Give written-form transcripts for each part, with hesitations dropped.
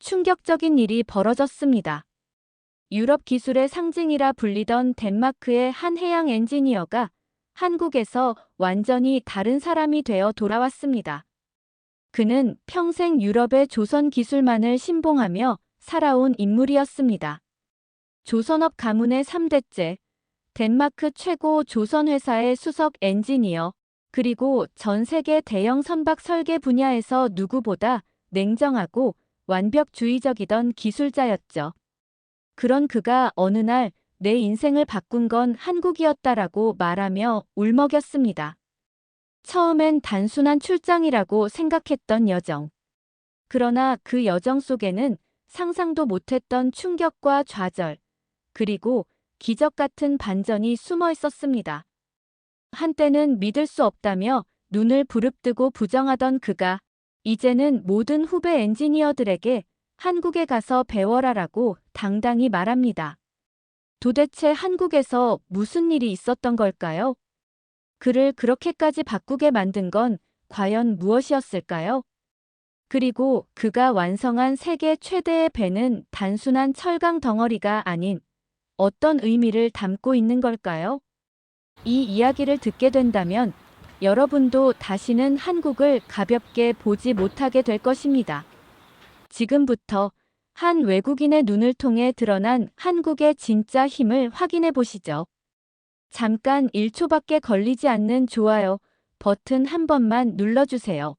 충격적인 일이 벌어졌습니다. 유럽 기술의 상징이라 불리던 덴마크의 한 해양 엔지니어가 한국에서 완전히 다른 사람이 되어 돌아왔습니다. 그는 평생 유럽의 조선 기술만을 신봉하며 살아온 인물이었습니다. 조선업 가문의 3대째, 덴마크 최고 조선회사의 수석 엔지니어, 그리고 전 세계 대형 선박 설계 분야에서 누구보다 냉정하고 완벽주의적이던 기술자였죠. 그런 그가 어느 날 내 인생을 바꾼 건 한국이었다라고 말하며 울먹였습니다. 처음엔 단순한 출장이라고 생각했던 여정. 그러나 그 여정 속에는 상상도 못했던 충격과 좌절, 그리고 기적 같은 반전이 숨어 있었습니다. 한때는 믿을 수 없다며 눈을 부릅뜨고 부정하던 그가 이제는 모든 후배 엔지니어들에게 한국에 가서 배워라라고 당당히 말합니다. 도대체 한국에서 무슨 일이 있었던 걸까요? 그를 그렇게까지 바꾸게 만든 건 과연 무엇이었을까요? 그리고 그가 완성한 세계 최대의 배는 단순한 철강 덩어리가 아닌 어떤 의미를 담고 있는 걸까요? 이 이야기를 듣게 된다면 여러분도 다시는 한국을 가볍게 보지 못하게 될 것입니다. 지금부터 한 외국인의 눈을 통해 드러난 한국의 진짜 힘을 확인해 보시죠. 잠깐 1초밖에 걸리지 않는 좋아요 버튼 한 번만 눌러주세요.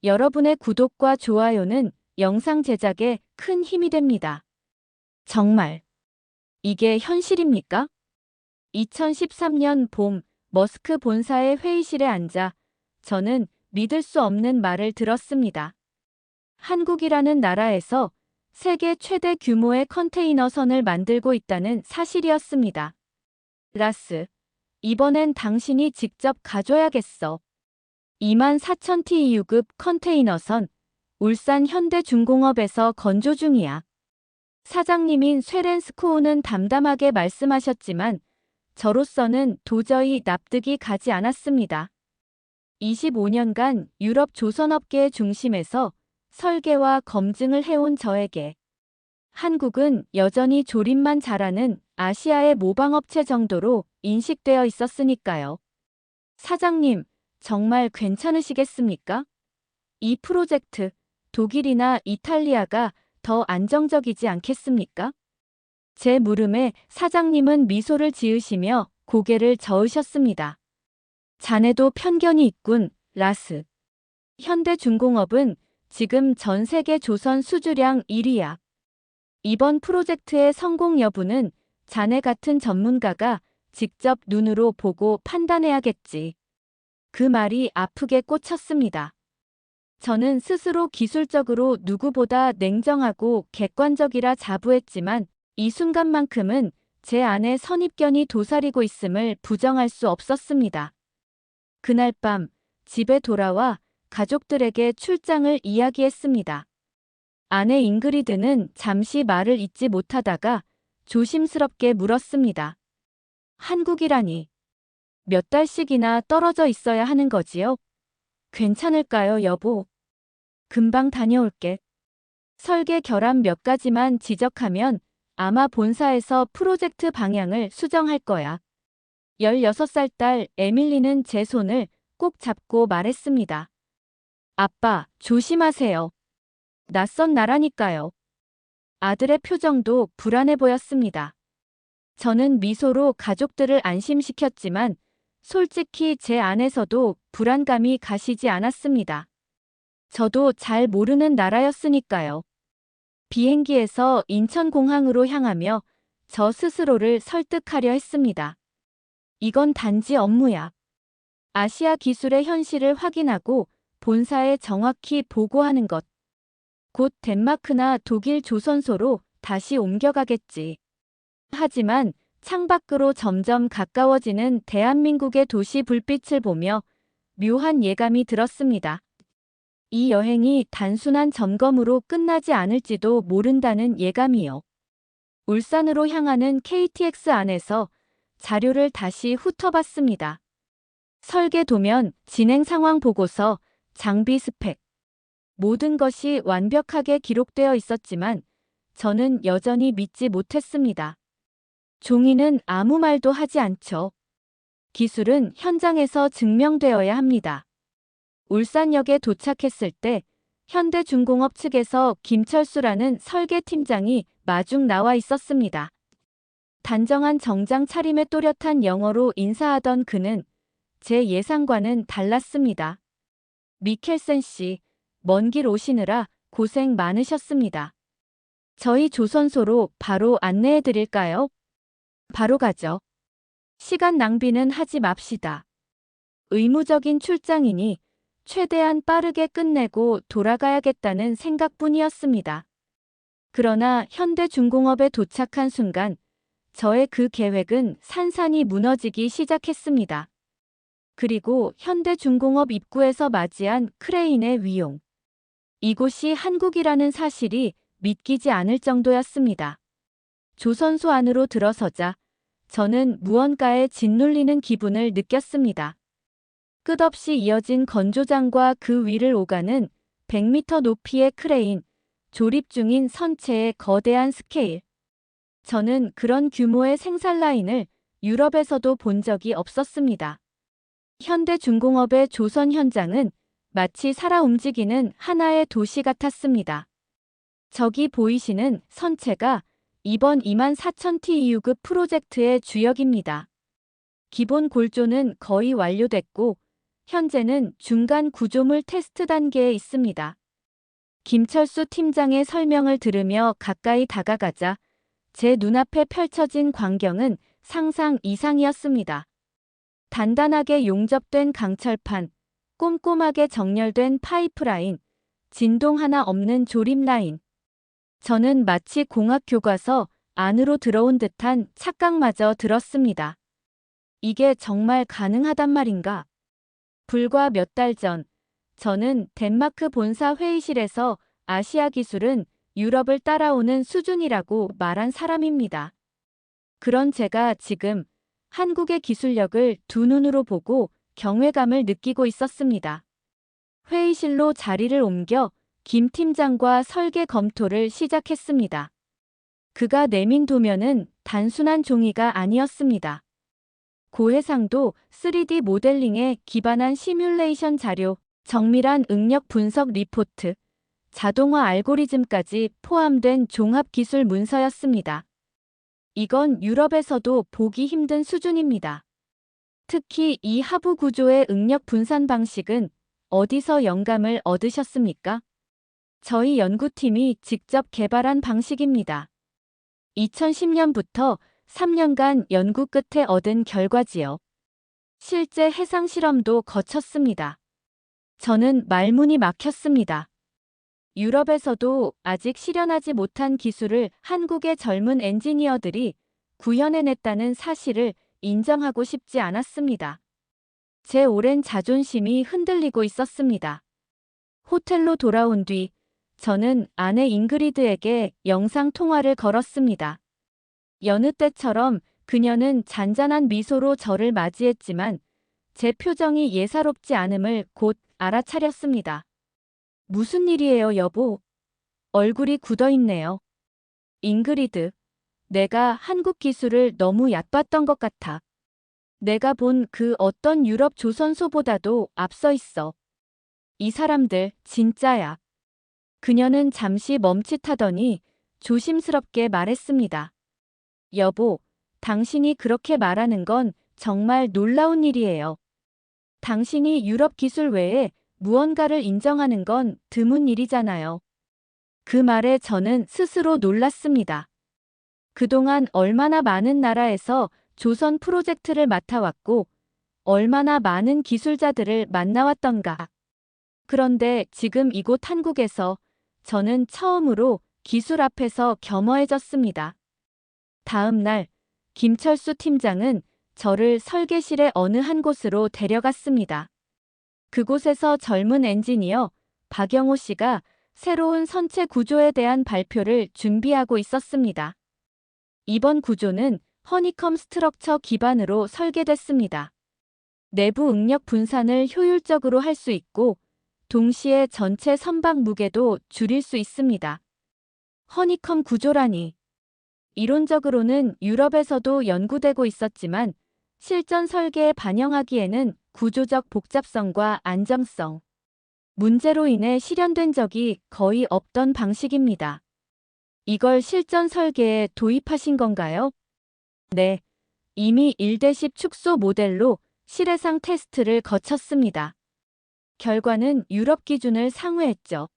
여러분의 구독과 좋아요는 영상 제작에 큰 힘이 됩니다. 정말 이게 현실입니까? 2013년 봄 머스크 본사의 회의실에 앉아 저는 믿을 수 없는 말을 들었습니다. 한국이라는 나라에서 세계 최대 규모의 컨테이너선을 만들고 있다는 사실이었습니다. 라스, 이번엔 당신이 직접 가줘야겠어. 24,000TEU급 컨테이너선, 울산 현대중공업에서 건조 중이야. 사장님인 쇠렌스코우는 담담하게 말씀하셨지만 저로서는 도저히 납득이 가지 않았습니다. 25년간 유럽 조선업계의 중심에서 설계와 검증을 해온 저에게 한국은 여전히 조립만 잘하는 아시아의 모방업체 정도로 인식되어 있었으니까요. 사장님, 정말 괜찮으시겠습니까? 이 프로젝트, 독일이나 이탈리아가 더 안정적이지 않겠습니까? 제 물음에 사장님은 미소를 지으시며 고개를 저으셨습니다. 자네도 편견이 있군, 라스. 현대중공업은 지금 전 세계 조선 수주량 1위야. 이번 프로젝트의 성공 여부는 자네 같은 전문가가 직접 눈으로 보고 판단해야겠지. 그 말이 아프게 꽂혔습니다. 저는 스스로 기술적으로 누구보다 냉정하고 객관적이라 자부했지만 이 순간만큼은 제 안에 선입견이 도사리고 있음을 부정할 수 없었습니다. 그날 밤 집에 돌아와 가족들에게 출장을 이야기했습니다. 아내 잉그리드는 잠시 말을 잇지 못하다가 조심스럽게 물었습니다. 한국이라니 몇 달씩이나 떨어져 있어야 하는 거지요? 괜찮을까요, 여보? 금방 다녀올게. 설계 결함 몇 가지만 지적하면 아마 본사에서 프로젝트 방향을 수정할 거야. 16살 딸 에밀리는 제 손을 꼭 잡고 말했습니다. 아빠, 조심하세요. 낯선 나라니까요. 아들의 표정도 불안해 보였습니다. 저는 미소로 가족들을 안심시켰지만 솔직히 제 안에서도 불안감이 가시지 않았습니다. 저도 잘 모르는 나라였으니까요. 비행기에서 인천공항으로 향하며 저 스스로를 설득하려 했습니다. 이건 단지 업무야. 아시아 기술의 현실을 확인하고 본사에 정확히 보고하는 것. 곧 덴마크나 독일 조선소로 다시 옮겨가겠지. 하지만 창밖으로 점점 가까워지는 대한민국의 도시 불빛을 보며 묘한 예감이 들었습니다. 이 여행이 단순한 점검으로 끝나지 않을지도 모른다는 예감이요. 울산으로 향하는 KTX 안에서 자료를 다시 훑어봤습니다. 설계 도면, 진행 상황 보고서, 장비 스펙. 모든 것이 완벽하게 기록되어 있었지만 저는 여전히 믿지 못했습니다. 종이는 아무 말도 하지 않죠. 기술은 현장에서 증명되어야 합니다. 울산역에 도착했을 때 현대중공업 측에서 김철수라는 설계팀장이 마중 나와 있었습니다. 단정한 정장 차림에 또렷한 영어로 인사하던 그는 제 예상과는 달랐습니다. 미켈센 씨, 먼 길 오시느라 고생 많으셨습니다. 저희 조선소로 바로 안내해 드릴까요? 바로 가죠. 시간 낭비는 하지 맙시다. 의무적인 출장이니 최대한 빠르게 끝내고 돌아가야겠다는 생각뿐이었습니다. 그러나 현대중공업에 도착한 순간 저의 그 계획은 산산이 무너지기 시작했습니다. 그리고 현대중공업 입구에서 맞이한 크레인의 위용. 이곳이 한국이라는 사실이 믿기지 않을 정도였습니다. 조선소 안으로 들어서자 저는 무언가에 짓눌리는 기분을 느꼈습니다. 끝없이 이어진 건조장과 그 위를 오가는 100m 높이의 크레인, 조립 중인 선체의 거대한 스케일. 저는 그런 규모의 생산 라인을 유럽에서도 본 적이 없었습니다. 현대중공업의 조선 현장은 마치 살아 움직이는 하나의 도시 같았습니다. 저기 보이시는 선체가 이번 24,000TEU급 프로젝트의 주역입니다. 기본 골조는 거의 완료됐고 현재는 중간 구조물 테스트 단계에 있습니다. 김철수 팀장의 설명을 들으며 가까이 다가가자 제 눈앞에 펼쳐진 광경은 상상 이상이었습니다. 단단하게 용접된 강철판, 꼼꼼하게 정렬된 파이프라인, 진동 하나 없는 조립 라인. 저는 마치 공학 교과서 안으로 들어온 듯한 착각마저 들었습니다. 이게 정말 가능하단 말인가? 불과 몇 달 전, 저는 덴마크 본사 회의실에서 아시아 기술은 유럽을 따라오는 수준이라고 말한 사람입니다. 그런 제가 지금 한국의 기술력을 두 눈으로 보고 경외감을 느끼고 있었습니다. 회의실로 자리를 옮겨 김 팀장과 설계 검토를 시작했습니다. 그가 내민 도면은 단순한 종이가 아니었습니다. 고해상도 3D 모델링에 기반한 시뮬레이션 자료, 정밀한 응력 분석 리포트, 자동화 알고리즘까지 포함된 종합기술 문서였습니다. 이건 유럽에서도 보기 힘든 수준입니다. 특히 이 하부 구조의 응력 분산 방식은 어디서 영감을 얻으셨습니까? 저희 연구팀이 직접 개발한 방식입니다. 2010년부터 3년간 연구 끝에 얻은 결과지요. 실제 해상 실험도 거쳤습니다. 저는 말문이 막혔습니다. 유럽에서도 아직 실현하지 못한 기술을 한국의 젊은 엔지니어들이 구현해냈다는 사실을 인정하고 싶지 않았습니다. 제 오랜 자존심이 흔들리고 있었습니다. 호텔로 돌아온 뒤 저는 아내 잉그리드에게 영상 통화를 걸었습니다. 여느 때처럼 그녀는 잔잔한 미소로 저를 맞이했지만 제 표정이 예사롭지 않음을 곧 알아차렸습니다. 무슨 일이에요, 여보? 얼굴이 굳어있네요. 잉그리드, 내가 한국 기술을 너무 얕봤던 것 같아. 내가 본 그 어떤 유럽 조선소보다도 앞서 있어. 이 사람들 진짜야. 그녀는 잠시 멈칫하더니 조심스럽게 말했습니다. 여보, 당신이 그렇게 말하는 건 정말 놀라운 일이에요. 당신이 유럽 기술 외에 무언가를 인정하는 건 드문 일이잖아요. 그 말에 저는 스스로 놀랐습니다. 그동안 얼마나 많은 나라에서 조선 프로젝트를 맡아왔고 얼마나 많은 기술자들을 만나왔던가. 그런데 지금 이곳 한국에서 저는 처음으로 기술 앞에서 겸허해졌습니다. 다음 날 김철수 팀장은 저를 설계실의 어느 한 곳으로 데려갔습니다. 그곳에서 젊은 엔지니어 박영호 씨가 새로운 선체 구조에 대한 발표를 준비하고 있었습니다. 이번 구조는 허니컴 스트럭처 기반으로 설계됐습니다. 내부 응력 분산을 효율적으로 할 수 있고 동시에 전체 선박 무게도 줄일 수 있습니다. 허니컴 구조라니. 이론적으로는 유럽에서도 연구되고 있었지만 실전 설계에 반영하기에는 구조적 복잡성과 안정성, 문제로 인해 실현된 적이 거의 없던 방식입니다. 이걸 실전 설계에 도입하신 건가요? 네, 이미 1대10 축소 모델로 실해상 테스트를 거쳤습니다. 결과는 유럽 기준을 상회했죠.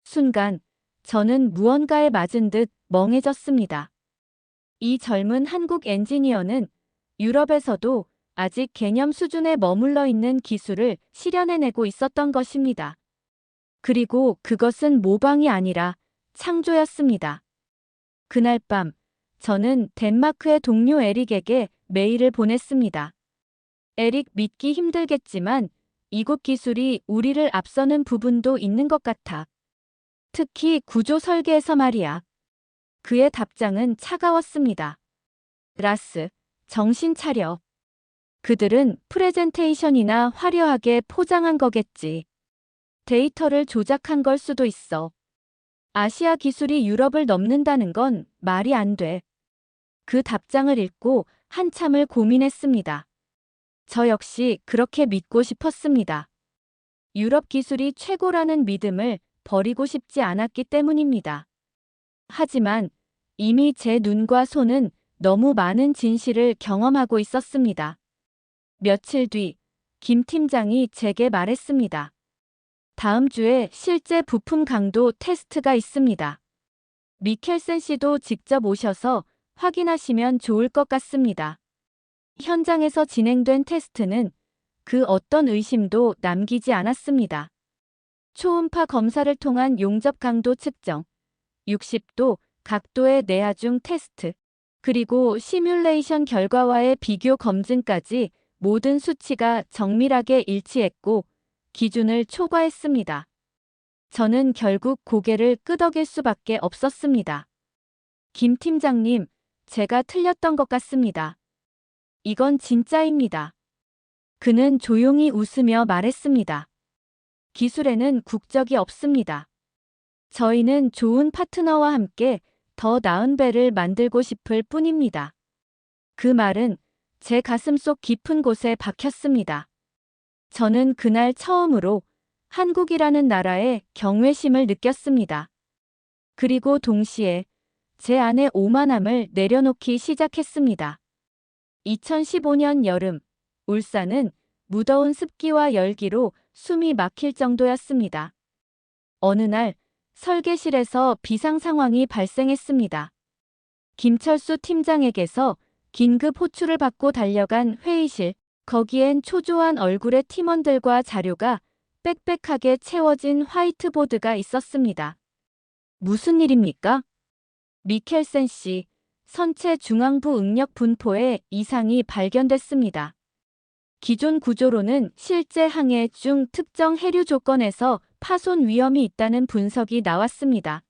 순간 저는 무언가에 맞은 듯 멍해졌습니다. 이 젊은 한국 엔지니어는 유럽에서도 아직 개념 수준에 머물러 있는 기술을 실현해내고 있었던 것입니다. 그리고 그것은 모방이 아니라 창조였습니다. 그날 밤, 저는 덴마크의 동료 에릭에게 메일을 보냈습니다. 에릭, 믿기 힘들겠지만 이곳 기술이 우리를 앞서는 부분도 있는 것 같아. 특히 구조 설계에서 말이야. 그의 답장은 차가웠습니다. 라스, 정신 차려. 그들은 프레젠테이션이나 화려하게 포장한 거겠지. 데이터를 조작한 걸 수도 있어. 아시아 기술이 유럽을 넘는다는 건 말이 안 돼. 그 답장을 읽고 한참을 고민했습니다. 저 역시 그렇게 믿고 싶었습니다. 유럽 기술이 최고라는 믿음을 버리고 싶지 않았기 때문입니다. 하지만 이미 제 눈과 손은 너무 많은 진실을 경험하고 있었습니다. 며칠 뒤, 김 팀장이 제게 말했습니다. 다음 주에 실제 부품 강도 테스트가 있습니다. 미켈센 씨도 직접 오셔서 확인하시면 좋을 것 같습니다. 현장에서 진행된 테스트는 그 어떤 의심도 남기지 않았습니다. 초음파 검사를 통한 용접 강도 측정, 60도 각도의 내하중 테스트, 그리고 시뮬레이션 결과와의 비교 검증까지 모든 수치가 정밀하게 일치했고 기준을 초과했습니다. 저는 결국 고개를 끄덕일 수밖에 없었습니다. 김 팀장님, 제가 틀렸던 것 같습니다. 이건 진짜입니다. 그는 조용히 웃으며 말했습니다. 기술에는 국적이 없습니다. 저희는 좋은 파트너와 함께 더 나은 배를 만들고 싶을 뿐입니다. 그 말은 제 가슴속 깊은 곳에 박혔습니다. 저는 그날 처음으로 한국이라는 나라에 경외심을 느꼈습니다. 그리고 동시에 제 안의 오만함을 내려놓기 시작했습니다. 2015년 여름, 울산은 무더운 습기와 열기로 숨이 막힐 정도였습니다. 어느 날 설계실에서 비상 상황이 발생했습니다. 김철수 팀장에게서 긴급 호출을 받고 달려간 회의실, 거기엔 초조한 얼굴의 팀원들과 자료가 빽빽하게 채워진 화이트보드가 있었습니다. 무슨 일입니까? 미켈센 씨, 선체 중앙부 응력 분포에 이상이 발견됐습니다. 기존 구조로는 실제 항해 중 특정 해류 조건에서 파손 위험이 있다는 분석이 나왔습니다.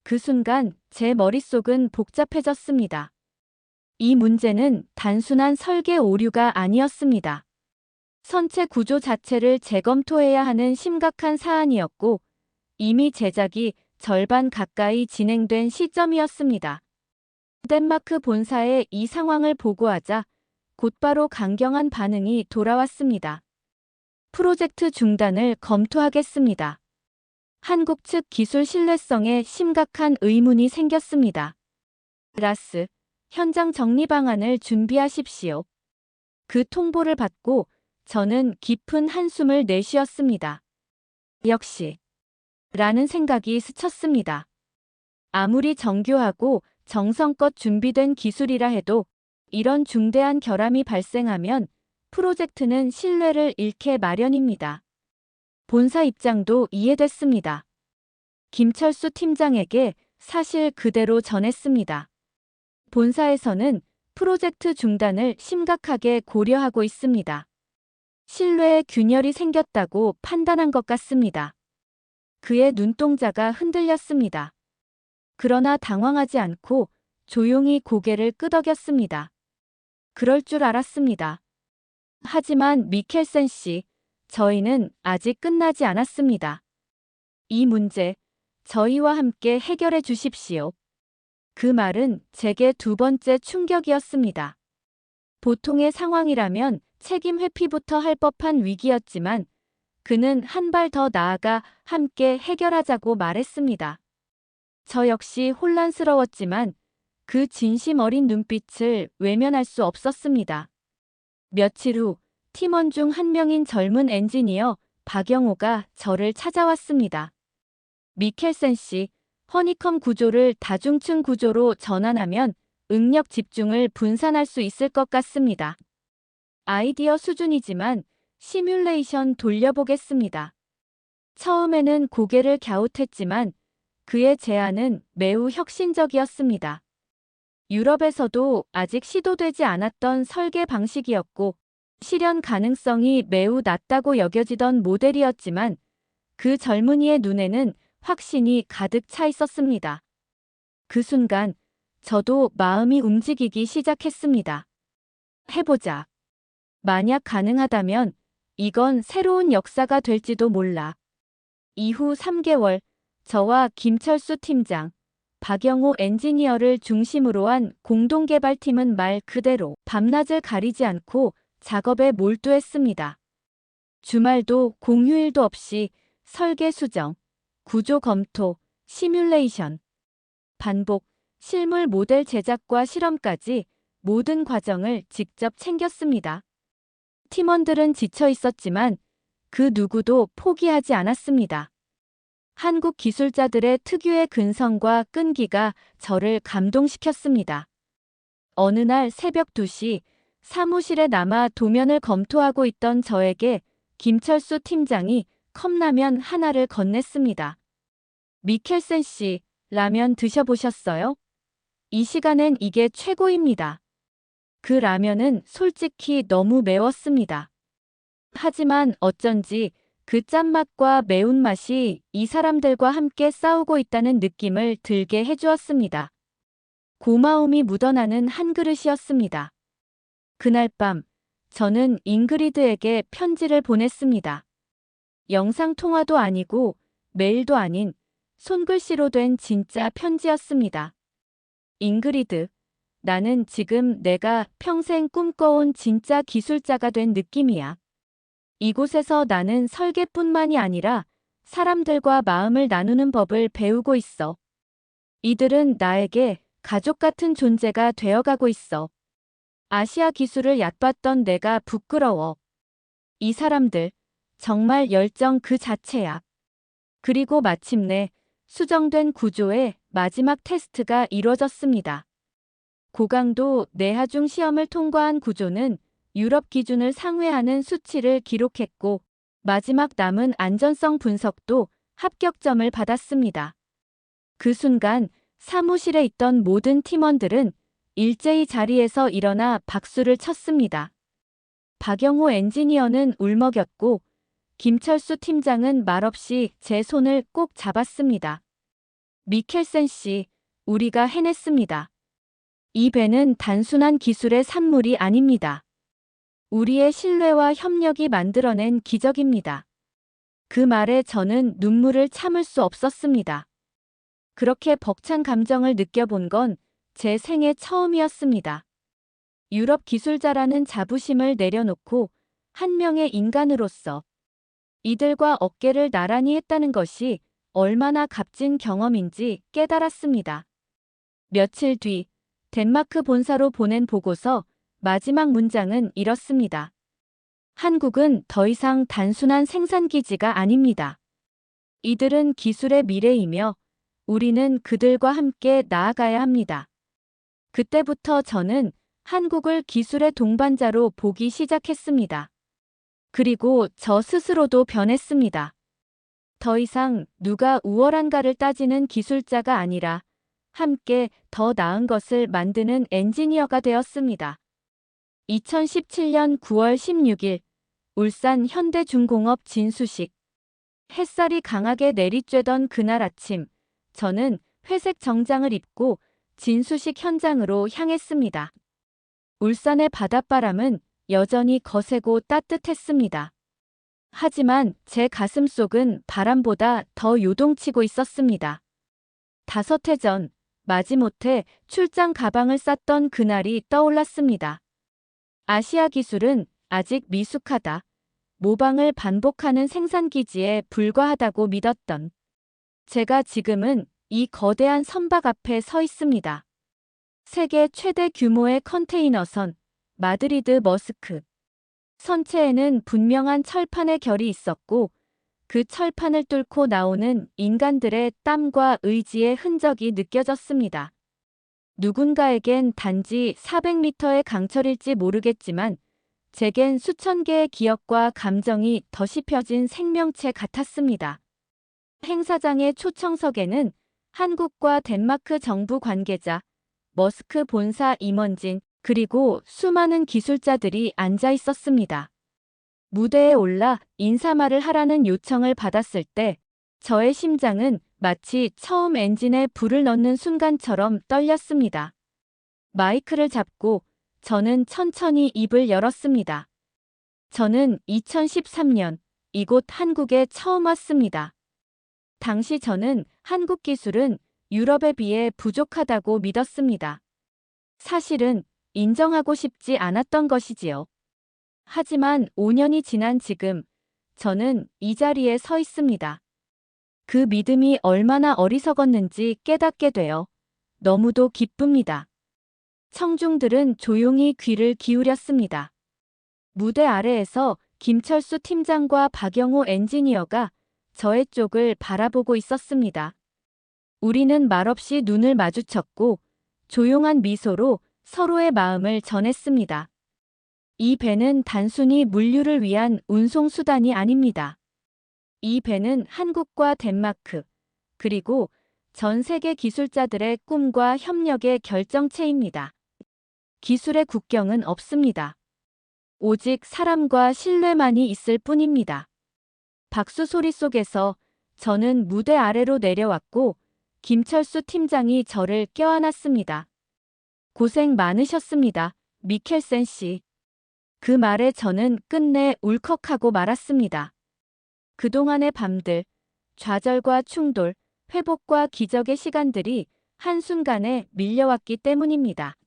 그 순간 제 머릿속은 복잡해졌습니다. 이 문제는 단순한 설계 오류가 아니었습니다. 선체 구조 자체를 재검토해야 하는 심각한 사안이었고 이미 제작이 절반 가까이 진행된 시점이었습니다. 덴마크 본사에 이 상황을 보고하자 곧바로 강경한 반응이 돌아왔습니다. 프로젝트 중단을 검토하겠습니다. 한국 측 기술 신뢰성에 심각한 의문이 생겼습니다. 라스, 현장 정리 방안을 준비하십시오. 그 통보를 받고 저는 깊은 한숨을 내쉬었습니다. 역시, 라는 생각이 스쳤습니다. 아무리 정교하고 정성껏 준비된 기술이라 해도 이런 중대한 결함이 발생하면 프로젝트는 신뢰를 잃게 마련입니다. 본사 입장도 이해됐습니다. 김철수 팀장에게 사실 그대로 전했습니다. 본사에서는 프로젝트 중단을 심각하게 고려하고 있습니다. 신뢰에 균열이 생겼다고 판단한 것 같습니다. 그의 눈동자가 흔들렸습니다. 그러나 당황하지 않고 조용히 고개를 끄덕였습니다. 그럴 줄 알았습니다. 하지만 미켈센 씨, 저희는 아직 끝나지 않았습니다. 이 문제, 저희와 함께 해결해 주십시오. 그 말은 제게 두 번째 충격이었습니다. 보통의 상황이라면 책임 회피부터 할 법한 위기였지만 그는 한 발 더 나아가 함께 해결하자고 말했습니다. 저 역시 혼란스러웠지만 그 진심 어린 눈빛을 외면할 수 없었습니다. 며칠 후 팀원 중 한 명인 젊은 엔지니어 박영호가 저를 찾아왔습니다. 미켈센 씨, 허니컴 구조를 다중층 구조로 전환하면 응력 집중을 분산할 수 있을 것 같습니다. 아이디어 수준이지만 시뮬레이션 돌려보겠습니다. 처음에는 고개를 갸웃했지만 그의 제안은 매우 혁신적이었습니다. 유럽에서도 아직 시도되지 않았던 설계 방식이었고 실현 가능성이 매우 낮다고 여겨지던 모델이었지만 그 젊은이의 눈에는 확신이 가득 차 있었습니다. 그 순간 저도 마음이 움직이기 시작했습니다. 해보자. 만약 가능하다면 이건 새로운 역사가 될지도 몰라. 이후 3개월, 저와 김철수 팀장, 박영호 엔지니어를 중심으로 한 공동개발팀은 말 그대로 밤낮을 가리지 않고 작업에 몰두했습니다. 주말도 공휴일도 없이 설계 수정, 구조 검토, 시뮬레이션, 반복, 실물 모델 제작과 실험까지 모든 과정을 직접 챙겼습니다. 팀원들은 지쳐 있었지만 그 누구도 포기하지 않았습니다. 한국 기술자들의 특유의 근성과 끈기가 저를 감동시켰습니다. 어느 날 새벽 2시 사무실에 남아 도면을 검토하고 있던 저에게 김철수 팀장이 컵라면 하나를 건넸습니다. 미켈센 씨, 라면 드셔보셨어요? 이 시간엔 이게 최고입니다. 그 라면은 솔직히 너무 매웠습니다. 하지만 어쩐지 그 짠맛과 매운맛이 이 사람들과 함께 싸우고 있다는 느낌을 들게 해주었습니다. 고마움이 묻어나는 한 그릇이었습니다. 그날 밤, 저는 잉그리드에게 편지를 보냈습니다. 영상통화도 아니고 메일도 아닌 손글씨로 된 진짜 편지였습니다. 잉그리드, 나는 지금 내가 평생 꿈꿔온 진짜 기술자가 된 느낌이야. 이곳에서 나는 설계뿐만이 아니라 사람들과 마음을 나누는 법을 배우고 있어. 이들은 나에게 가족 같은 존재가 되어가고 있어. 아시아 기술을 얕봤던 내가 부끄러워. 이 사람들, 정말 열정 그 자체야. 그리고 마침내 수정된 구조의 마지막 테스트가 이뤄졌습니다. 고강도 내하중 시험을 통과한 구조는 유럽 기준을 상회하는 수치를 기록했고 마지막 남은 안전성 분석도 합격점을 받았습니다. 그 순간 사무실에 있던 모든 팀원들은 일제히 자리에서 일어나 박수를 쳤습니다. 박영호 엔지니어는 울먹였고 김철수 팀장은 말없이 제 손을 꼭 잡았습니다. 미켈센 씨, 우리가 해냈습니다. 이 배는 단순한 기술의 산물이 아닙니다. 우리의 신뢰와 협력이 만들어낸 기적입니다. 그 말에 저는 눈물을 참을 수 없었습니다. 그렇게 벅찬 감정을 느껴본 건 제 생애 처음이었습니다. 유럽 기술자라는 자부심을 내려놓고 한 명의 인간으로서 이들과 어깨를 나란히 했다는 것이 얼마나 값진 경험인지 깨달았습니다. 며칠 뒤 덴마크 본사로 보낸 보고서 마지막 문장은 이렇습니다. 한국은 더 이상 단순한 생산기지가 아닙니다. 이들은 기술의 미래이며 우리는 그들과 함께 나아가야 합니다. 그때부터 저는 한국을 기술의 동반자로 보기 시작했습니다. 그리고 저 스스로도 변했습니다. 더 이상 누가 우월한가를 따지는 기술자가 아니라 함께 더 나은 것을 만드는 엔지니어가 되었습니다. 2017년 9월 16일 울산 현대중공업 진수식. 햇살이 강하게 내리쬐던 그날 아침, 저는 회색 정장을 입고 진수식 현장으로 향했습니다. 울산의 바닷바람은 여전히 거세고 따뜻했습니다. 하지만 제 가슴속은 바람보다 더 요동치고 있었습니다. 5해 전 마지못해 출장 가방을 쌌던 그날이 떠올랐습니다. 아시아 기술은 아직 미숙하다. 모방을 반복하는 생산기지에 불과하다고 믿었던 제가 지금은 이 거대한 선박 앞에 서 있습니다. 세계 최대 규모의 컨테이너선, 마드리드 머스크. 선체에는 분명한 철판의 결이 있었고 그 철판을 뚫고 나오는 인간들의 땀과 의지의 흔적이 느껴졌습니다. 누군가에겐 단지 400m의 강철일지 모르겠지만 제겐 수천 개의 기억과 감정이 덧이 펴진 생명체 같았습니다. 행사장의 초청석에는 한국과 덴마크 정부 관계자, 머스크 본사 임원진, 그리고 수많은 기술자들이 앉아 있었습니다. 무대에 올라 인사말을 하라는 요청을 받았을 때 저의 심장은 마치 처음 엔진에 불을 넣는 순간처럼 떨렸습니다. 마이크를 잡고 저는 천천히 입을 열었습니다. 저는 2013년 이곳 한국에 처음 왔습니다. 당시 저는 한국 기술은 유럽에 비해 부족하다고 믿었습니다. 사실은 인정하고 싶지 않았던 것이지요. 하지만 5년이 지난 지금 저는 이 자리에 서 있습니다. 그 믿음이 얼마나 어리석었는지 깨닫게 되어 너무도 기쁩니다. 청중들은 조용히 귀를 기울였습니다. 무대 아래에서 김철수 팀장과 박영호 엔지니어가 저의 쪽을 바라보고 있었습니다. 우리는 말없이 눈을 마주쳤고 조용한 미소로 서로의 마음을 전했습니다. 이 배는 단순히 물류를 위한 운송수단이 아닙니다. 이 배는 한국과 덴마크, 그리고 전 세계 기술자들의 꿈과 협력의 결정체입니다. 기술의 국경은 없습니다. 오직 사람과 신뢰만이 있을 뿐입니다. 박수 소리 속에서 저는 무대 아래로 내려왔고 김철수 팀장이 저를 껴안았습니다. 고생 많으셨습니다, 미켈센 씨. 그 말에 저는 끝내 울컥하고 말았습니다. 그동안의 밤들, 좌절과 충돌, 회복과 기적의 시간들이 한순간에 밀려왔기 때문입니다.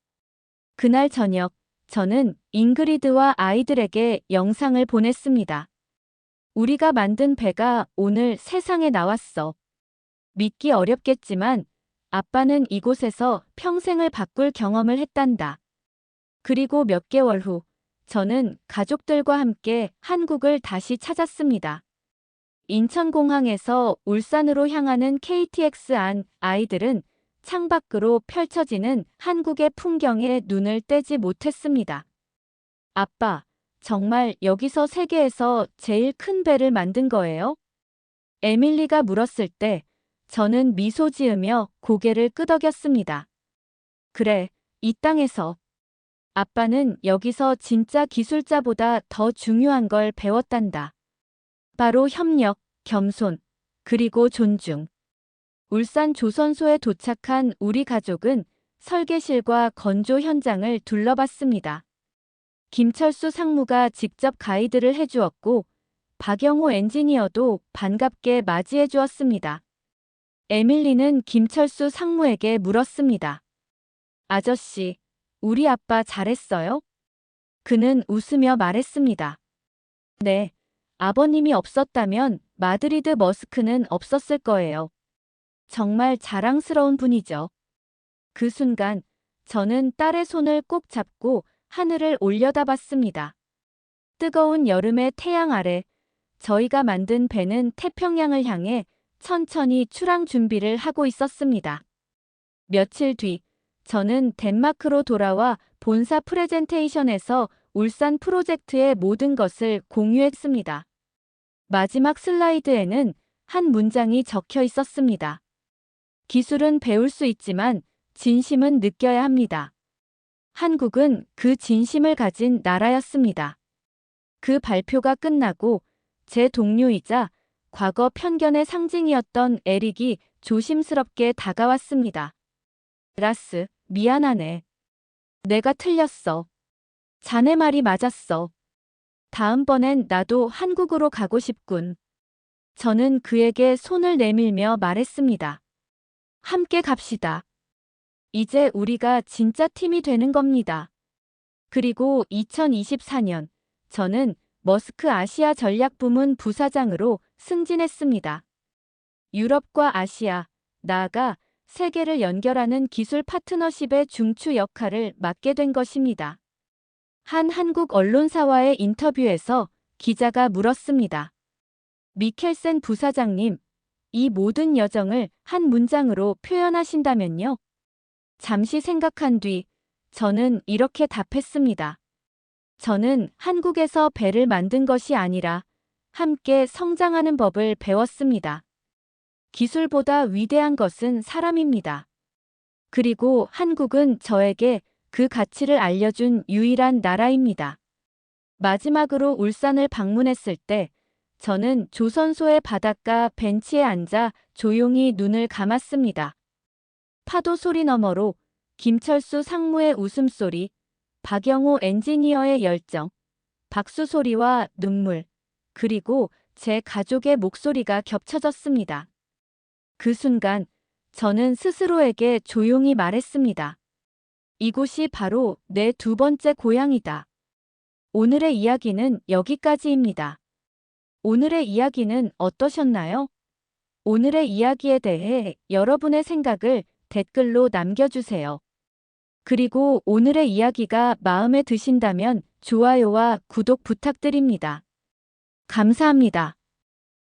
그날 저녁, 저는 잉그리드와 아이들에게 영상을 보냈습니다. 우리가 만든 배가 오늘 세상에 나왔어. 믿기 어렵겠지만 아빠는 이곳에서 평생을 바꿀 경험을 했단다. 그리고 몇 개월 후, 저는 가족들과 함께 한국을 다시 찾았습니다. 인천공항에서 울산으로 향하는 KTX 안 아이들은 창밖으로 펼쳐지는 한국의 풍경에 눈을 떼지 못했습니다. 아빠, 정말 여기서 세계에서 제일 큰 배를 만든 거예요? 에밀리가 물었을 때 저는 미소 지으며 고개를 끄덕였습니다. 그래, 이 땅에서. 아빠는 여기서 진짜 기술자보다 더 중요한 걸 배웠단다. 바로 협력, 겸손, 그리고 존중. 울산 조선소에 도착한 우리 가족은 설계실과 건조 현장을 둘러봤습니다. 김철수 상무가 직접 가이드를 해주었고 박영호 엔지니어도 반갑게 맞이해 주었습니다. 에밀리는 김철수 상무에게 물었습니다. 아저씨, 우리 아빠 잘했어요? 그는 웃으며 말했습니다. 네, 아버님이 없었다면 마드리드 머스크는 없었을 거예요. 정말 자랑스러운 분이죠. 그 순간 저는 딸의 손을 꼭 잡고 하늘을 올려다봤습니다. 뜨거운 여름의 태양 아래 저희가 만든 배는 태평양을 향해 천천히 출항 준비를 하고 있었습니다. 며칠 뒤 저는 덴마크로 돌아와 본사 프레젠테이션에서 울산 프로젝트의 모든 것을 공유했습니다. 마지막 슬라이드에는 한 문장이 적혀 있었습니다. 기술은 배울 수 있지만 진심은 느껴야 합니다. 한국은 그 진심을 가진 나라였습니다. 그 발표가 끝나고 제 동료이자 과거 편견의 상징이었던 에릭이 조심스럽게 다가왔습니다. 라스, 미안하네. 내가 틀렸어. 자네 말이 맞았어. 다음번엔 나도 한국으로 가고 싶군. 저는 그에게 손을 내밀며 말했습니다. 함께 갑시다. 이제 우리가 진짜 팀이 되는 겁니다. 그리고 2024년, 저는 머스크 아시아 전략부문 부사장으로 승진했습니다. 유럽과 아시아, 나아가 세계를 연결하는 기술 파트너십의 중추 역할을 맡게 된 것입니다. 한 한국 언론사와의 인터뷰에서 기자가 물었습니다. 미켈센 부사장님, 이 모든 여정을 한 문장으로 표현하신다면요? 잠시 생각한 뒤 저는 이렇게 답했습니다. 저는 한국에서 배를 만든 것이 아니라 함께 성장하는 법을 배웠습니다. 기술보다 위대한 것은 사람입니다. 그리고 한국은 저에게 그 가치를 알려준 유일한 나라입니다. 마지막으로 울산을 방문했을 때 저는 조선소의 바닷가 벤치에 앉아 조용히 눈을 감았습니다. 파도 소리 너머로 김철수 상무의 웃음소리, 박영호 엔지니어의 열정, 박수 소리와 눈물, 그리고 제 가족의 목소리가 겹쳐졌습니다. 그 순간 저는 스스로에게 조용히 말했습니다. 이곳이 바로 내 두 번째 고향이다. 오늘의 이야기는 여기까지입니다. 오늘의 이야기는 어떠셨나요? 오늘의 이야기에 대해 여러분의 생각을 댓글로 남겨주세요. 그리고 오늘의 이야기가 마음에 드신다면 좋아요와 구독 부탁드립니다. 감사합니다.